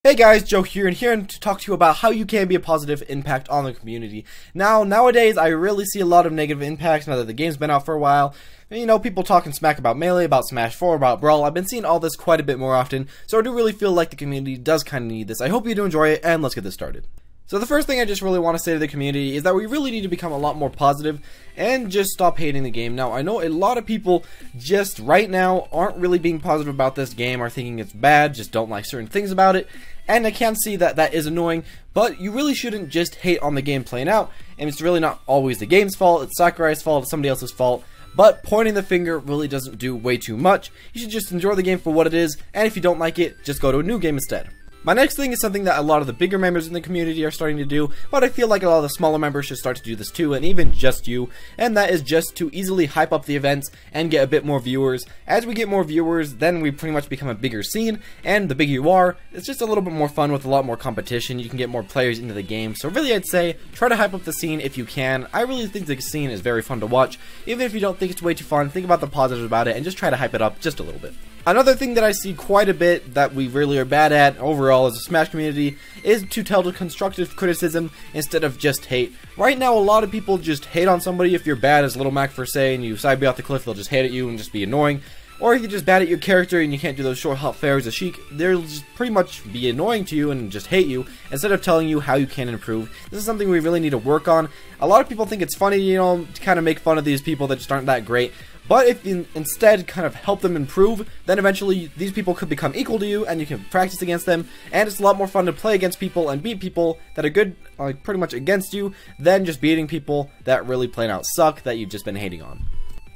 Hey guys, Joe here, and here to talk to you about how you can be a positive impact on the community. Nowadays, I really see a lot of negative impacts now that the game's been out for a while. You know, people talking smack about Melee, about Smash 4, about Brawl. I've been seeing all this quite a bit more often, so I do really feel like the community does kind of need this. I hope you do enjoy it, and let's get this started. So the first thing I just really want to say to the community is that we really need to become a lot more positive and just stop hating the game. Now, I know a lot of people just right now aren't really being positive about this game, are thinking it's bad, just don't like certain things about it, and I can see that that is annoying, but you really shouldn't just hate on the game playing out, and it's really not always the game's fault, it's Sakurai's fault, it's somebody else's fault. But pointing the finger really doesn't do way too much. You should just enjoy the game for what it is, and if you don't like it, just go to a new game instead. My next thing is something that a lot of the bigger members in the community are starting to do, but I feel like a lot of the smaller members should start to do this too, and even just you, and that is just to easily hype up the events and get a bit more viewers. As we get more viewers, then we pretty much become a bigger scene, and the bigger you are, it's just a little bit more fun with a lot more competition. You can get more players into the game, so really I'd say try to hype up the scene if you can. I really think the scene is very fun to watch. Even if you don't think it's way too fun, think about the positives about it and just try to hype it up just a little bit. Another thing that I see quite a bit that we really are bad at overall as a Smash community is to tell the constructive criticism instead of just hate. Right now, a lot of people just hate on somebody. If you're bad as Little Mac for say and you side B off the cliff, they'll just hate at you and just be annoying. Or if you're just bad at your character and you can't do those short hop fairs as Sheik, they'll just pretty much be annoying to you and just hate you instead of telling you how you can improve. This is something we really need to work on. A lot of people think it's funny, you know, to kind of make fun of these people that just aren't that great. But if you instead kind of help them improve, then eventually these people could become equal to you and you can practice against them, and it's a lot more fun to play against people and beat people that are good, like pretty much against you, than just beating people that really plain out suck that you've just been hating on.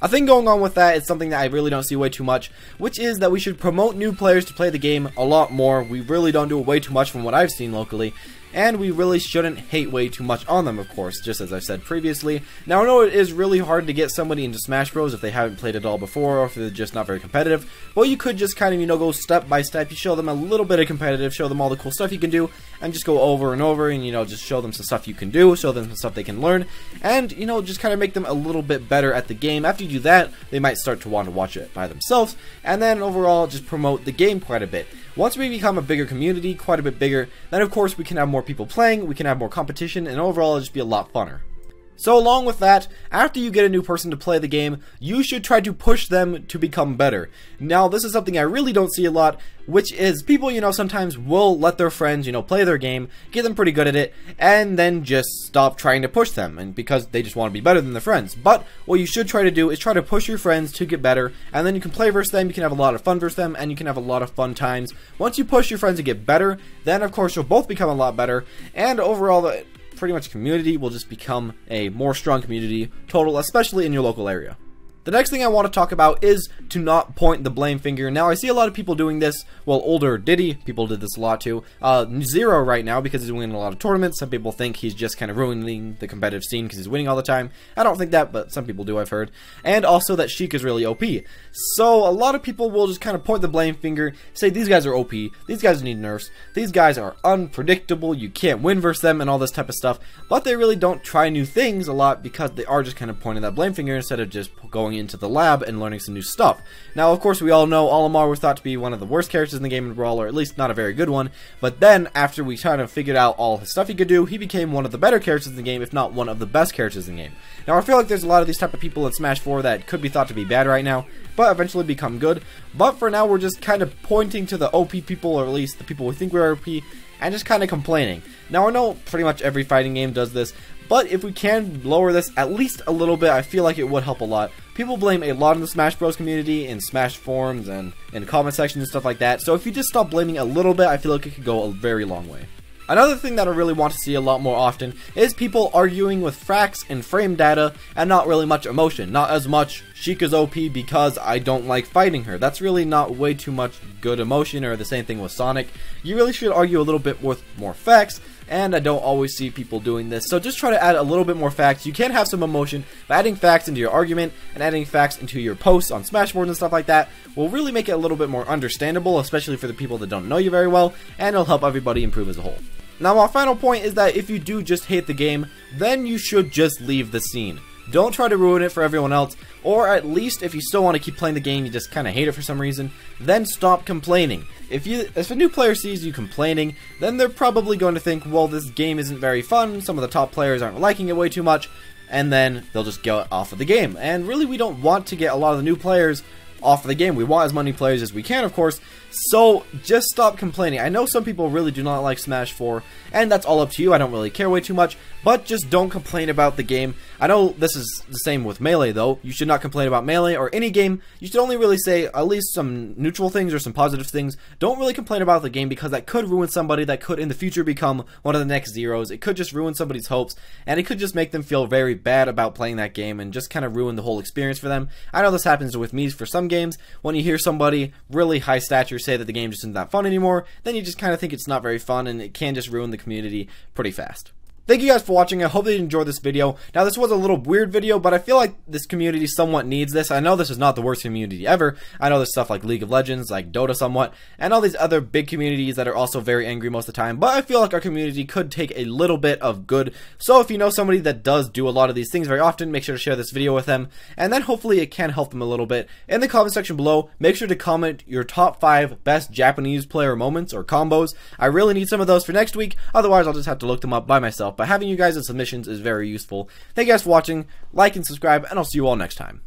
A thing going on with that is something that I really don't see way too much, which is that we should promote new players to play the game a lot more. We really don't do it way too much from what I've seen locally. And we really shouldn't hate way too much on them, of course, just as I've said previously. Now, I know it is really hard to get somebody into Smash Bros. If they haven't played it all before, or if they're just not very competitive. But you could just kind of, you know, go step by step. You show them a little bit of competitive, show them all the cool stuff you can do, and just go over and over, and, you know, just show them some stuff you can do, show them some stuff they can learn, and, you know, just kind of make them a little bit better at the game. After you do that, they might start to want to watch it by themselves, and then overall, just promote the game quite a bit. Once we become a bigger community, quite a bit bigger, then of course we can have more people playing, we can have more competition, and overall it'll just be a lot funner. So along with that, after you get a new person to play the game, you should try to push them to become better. Now, this is something I really don't see a lot, which is people, you know, sometimes will let their friends, you know, play their game, get them pretty good at it, and then just stop trying to push them, and because they just want to be better than their friends. But what you should try to do is try to push your friends to get better, and then you can play versus them, you can have a lot of fun versus them, and you can have a lot of fun times. Once you push your friends to get better, then of course you'll both become a lot better, and overall pretty much community will just become a more strong community total, especially in your local area. The next thing I want to talk about is to not point the blame finger. Now, I see a lot of people doing this. Well, older Diddy people did this a lot too. Zero right now because he's winning a lot of tournaments. Some people think he's just kind of ruining the competitive scene because he's winning all the time. I don't think that, but some people do, I've heard. And also that Sheik is really OP. So a lot of people will just kind of point the blame finger, say these guys are OP, these guys need nerfs, these guys are unpredictable, you can't win versus them, and all this type of stuff. But they really don't try new things a lot because they are just kind of pointing that blame finger instead of just going into the lab and learning some new stuff. Now, of course, we all know Olimar was thought to be one of the worst characters in the game in Brawl, or at least not a very good one, but then, after we kind of figured out all his stuff he could do, he became one of the better characters in the game, if not one of the best characters in the game. Now, I feel like there's a lot of these type of people in Smash 4 that could be thought to be bad right now, but eventually become good. But for now, we're just kind of pointing to the OP people, or at least the people we think we're OP, and just kind of complaining. Now, I know pretty much every fighting game does this, but if we can lower this at least a little bit, I feel like it would help a lot. People blame a lot in the Smash Bros community, in Smash forums, and in comment sections and stuff like that, so if you just stop blaming a little bit, I feel like it could go a very long way. Another thing that I really want to see a lot more often is people arguing with facts and frame data and not really much emotion. Not as much, Sheik is OP because I don't like fighting her. That's really not way too much good emotion, or the same thing with Sonic. You really should argue a little bit with more facts, and I don't always see people doing this. So just try to add a little bit more facts. You can have some emotion, but adding facts into your argument and adding facts into your posts on Smashboard and stuff like that will really make it a little bit more understandable, especially for the people that don't know you very well, and it'll help everybody improve as a whole. Now, my final point is that if you do just hate the game, then you should just leave the scene. Don't try to ruin it for everyone else, or at least if you still want to keep playing the game, you just kind of hate it for some reason, then stop complaining. If a new player sees you complaining, then they're probably going to think, well, this game isn't very fun, some of the top players aren't liking it way too much, and then they'll just go off of the game. And really, we don't want to get a lot of the new players off of the game. We want as many players as we can, of course, so just stop complaining. I know some people really do not like Smash 4, and that's all up to you. I don't really care way too much, but just don't complain about the game. I know this is the same with Melee, though. You should not complain about Melee or any game. You should only really say at least some neutral things or some positive things. Don't really complain about the game, because that could ruin somebody, that could in the future become one of the next Zeros. It could just ruin somebody's hopes, and it could just make them feel very bad about playing that game and just kind of ruin the whole experience for them. I know this happens with me for some games. When you hear somebody really high stature say that the game just isn't that fun anymore, then you just kind of think it's not very fun, and it can just ruin the community pretty fast. Thank you guys for watching. I hope that you enjoyed this video. Now, this was a little weird video, but I feel like this community somewhat needs this. I know this is not the worst community ever. I know there's stuff like League of Legends, like Dota somewhat, and all these other big communities that are also very angry most of the time, but I feel like our community could take a little bit of good. So if you know somebody that does do a lot of these things very often, make sure to share this video with them, and then hopefully it can help them a little bit. In the comment section below, make sure to comment your top 5 best Japanese player moments or combos. I really need some of those for next week, otherwise I'll just have to look them up by myself. But having you guys' submissions is very useful. Thank you guys for watching, like and subscribe, and I'll see you all next time.